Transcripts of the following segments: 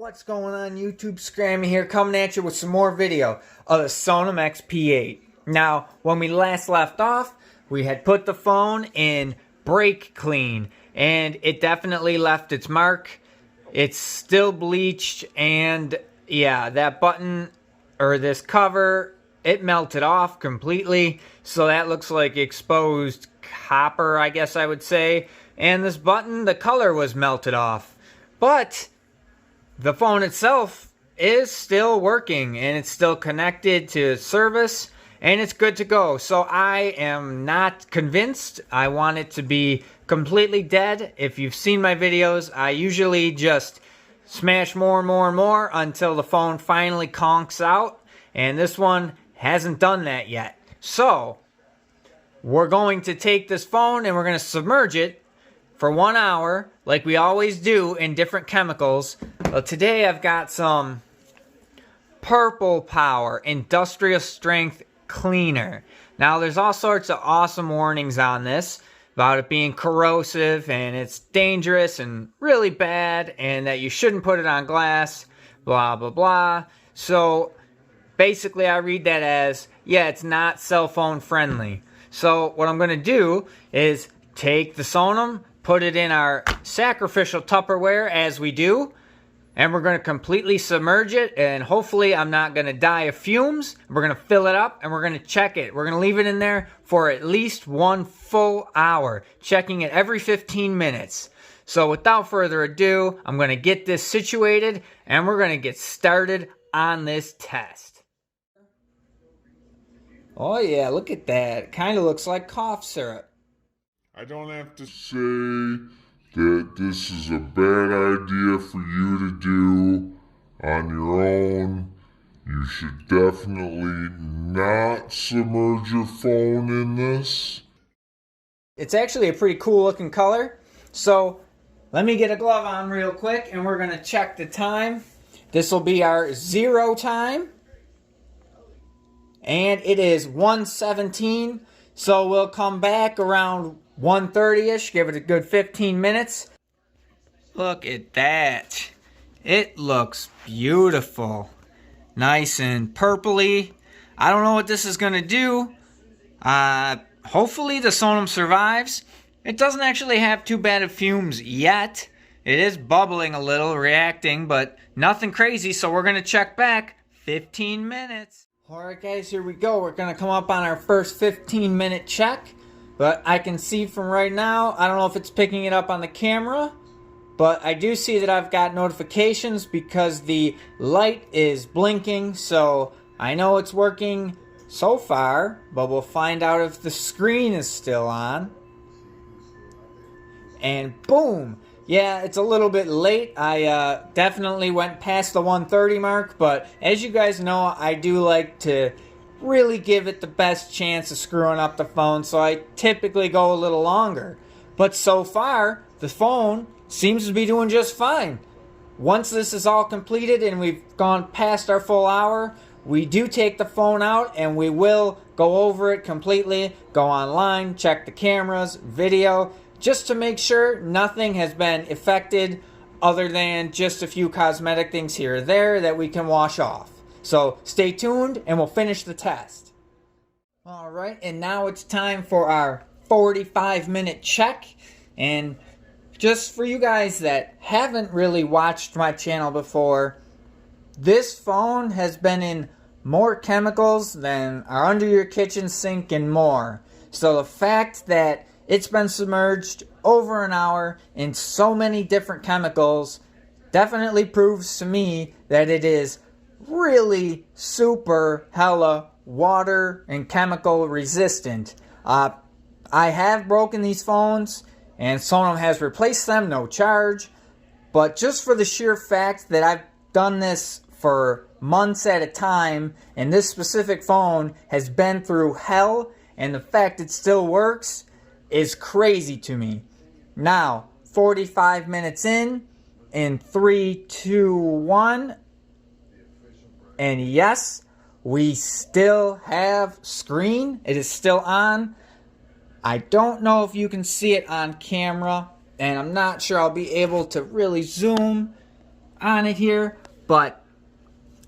What's going on YouTube? Scrammy here, coming at you with some more video of the Sonim XP8. Now, when we last left off, we had put the phone in brake clean, and it definitely left its mark. It's still bleached, and yeah, that button, or this cover, it melted off completely, so that looks like exposed copper, I guess I would say. And this button, the color was melted off. But the phone itself is still working, and it's still connected to service, and it's good to go. So I am not convinced. I want it to be completely dead. If you've seen my videos, I usually just smash more and more and more until the phone finally conks out, and this one hasn't done that yet. So we're going to take this phone and we're going to submerge it for 1 hour, like we always do, in different chemicals. But today I've got some Purple Power Industrial Strength Cleaner. Now there's all sorts of awesome warnings on this about it being corrosive and it's dangerous and really bad and that you shouldn't put it on glass, blah blah blah. So basically I read that as, yeah, it's not cell phone friendly. So what I'm going to do is take the Sonim, put it in our sacrificial Tupperware as we do, and we're going to completely submerge it, and hopefully I'm not going to die of fumes. We're going to fill it up and we're going to check it. We're going to leave it in there for at least 1 full hour, checking it every 15 minutes. So without further ado, I'm going to get this situated and we're going to get started on this test. Oh yeah, look at that. Kind of looks like cough syrup. I don't have to say that this is a bad idea for you to do on your own. You should definitely not submerge your phone in this. It's actually a pretty cool looking color. So let me get a glove on real quick and we're going to check the time. This will be our 0 time. And it is 1:17. So we'll come back around 1:30ish, give it a good 15 minutes. Look at that. It looks beautiful. Nice and purpley. I don't know what this is going to do. Hopefully the Sonim survives. It doesn't actually have too bad of fumes yet. It is bubbling a little, reacting, but nothing crazy, so we're going to check back 15 minutes. Alright guys, here we go. We're going to come up on our first 15-minute check. But I can see from right now, I don't know if it's picking it up on the camera, but I do see that I've got notifications because the light is blinking, so I know it's working so far, but we'll find out if the screen is still on. And boom! Yeah, it's a little bit late. I definitely went past the 1:30 mark, but as you guys know, I do like to really give it the best chance of screwing up the phone, so I typically go a little longer. But so far, the phone seems to be doing just fine. Once this is all completed and we've gone past our full hour, we do take the phone out and we will go over it completely, go online, check the cameras, video, just to make sure nothing has been affected other than just a few cosmetic things here or there that we can wash off. So stay tuned and we'll finish the test. Alright, and now it's time for our 45-minute check. And just for you guys that haven't really watched my channel before, this phone has been in more chemicals than are under your kitchen sink and more. So the fact that it's been submerged over an hour in so many different chemicals definitely proves to me that it is really super hella water and chemical resistant. I have broken these phones and Sonim has replaced them, no charge. But just for the sheer fact that I've done this for months at a time and this specific phone has been through hell, and the fact it still works is crazy to me. Now, 45 minutes in 3, 2, 1. And yes, we still have screen. It is still on. I don't know if you can see it on camera, and I'm not sure I'll be able to really zoom on it here, but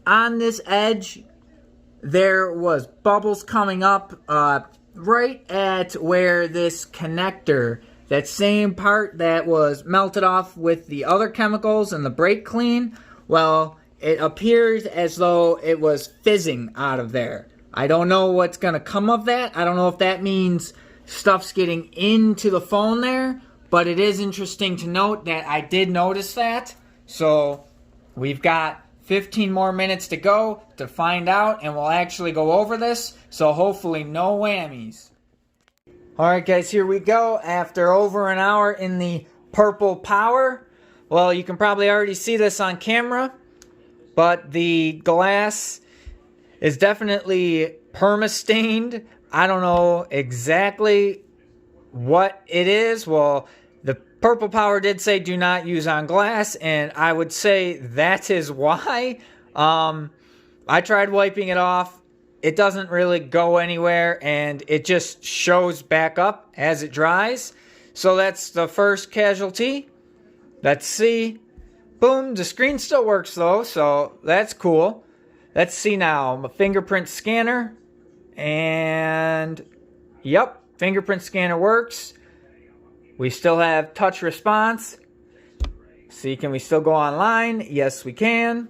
on this edge, there was bubbles coming up right at where this connector, that same part that was melted off with the other chemicals and the brake clean, well, it appears as though it was fizzing out of there. I don't know what's going to come of that. I don't know if that means stuff's getting into the phone there, but it is interesting to note that I did notice that. So we've got 15 more minutes to go to find out, and we'll actually go over this, so hopefully no whammies. Alright guys, here we go. After over an hour in the purple power, well, you can probably already see this on camera, but the glass is definitely perma-stained. I don't know exactly what it is. Well, the purple power did say do not use on glass, and I would say that is why. I tried wiping it off. It doesn't really go anywhere, and it just shows back up as it dries. So that's the first casualty. Let's see. Boom, the screen still works though, so that's cool. Let's see now, my fingerprint scanner. And, yep, fingerprint scanner works. We still have touch response. See, can we still go online? Yes, we can.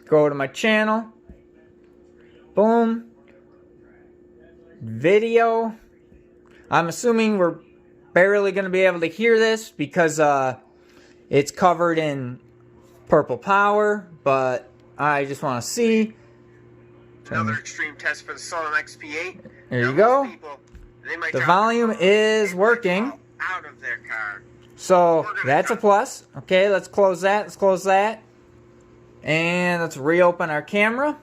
Go to my channel. Boom. Video. I'm assuming we're barely going to be able to hear this because it's covered in purple power, but I just want to see. Another extreme test for the Sonim XP8. There you go. People, the volume is working. Out of their car. So that's a plus. Okay, let's close that. Let's close that. And let's reopen our camera.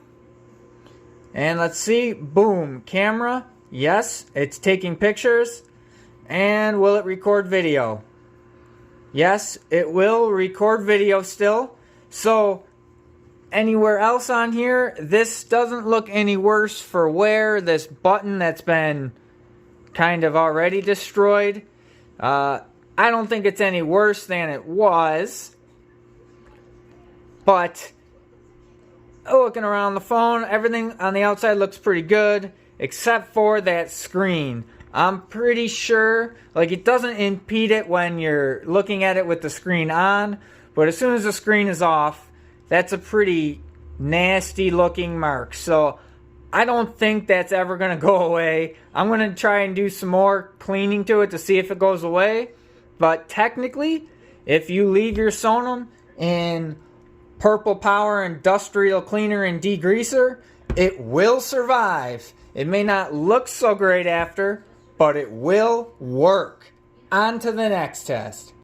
And let's see. Boom. Camera. Yes, it's taking pictures. And will it record video? Yes, it will record video still. So anywhere else on here, this doesn't look any worse for wear. This button that's been kind of already destroyed. I don't think it's any worse than it was. But looking around the phone, everything on the outside looks pretty good, except for that screen. I'm pretty sure, like, it doesn't impede it when you're looking at it with the screen on, but as soon as the screen is off, that's a pretty nasty looking mark. So I don't think that's ever going to go away. I'm going to try and do some more cleaning to it to see if it goes away. But technically, if you leave your Sonim in purple power industrial cleaner and degreaser, it will survive. It may not look so great after, but it will work. On to the next test.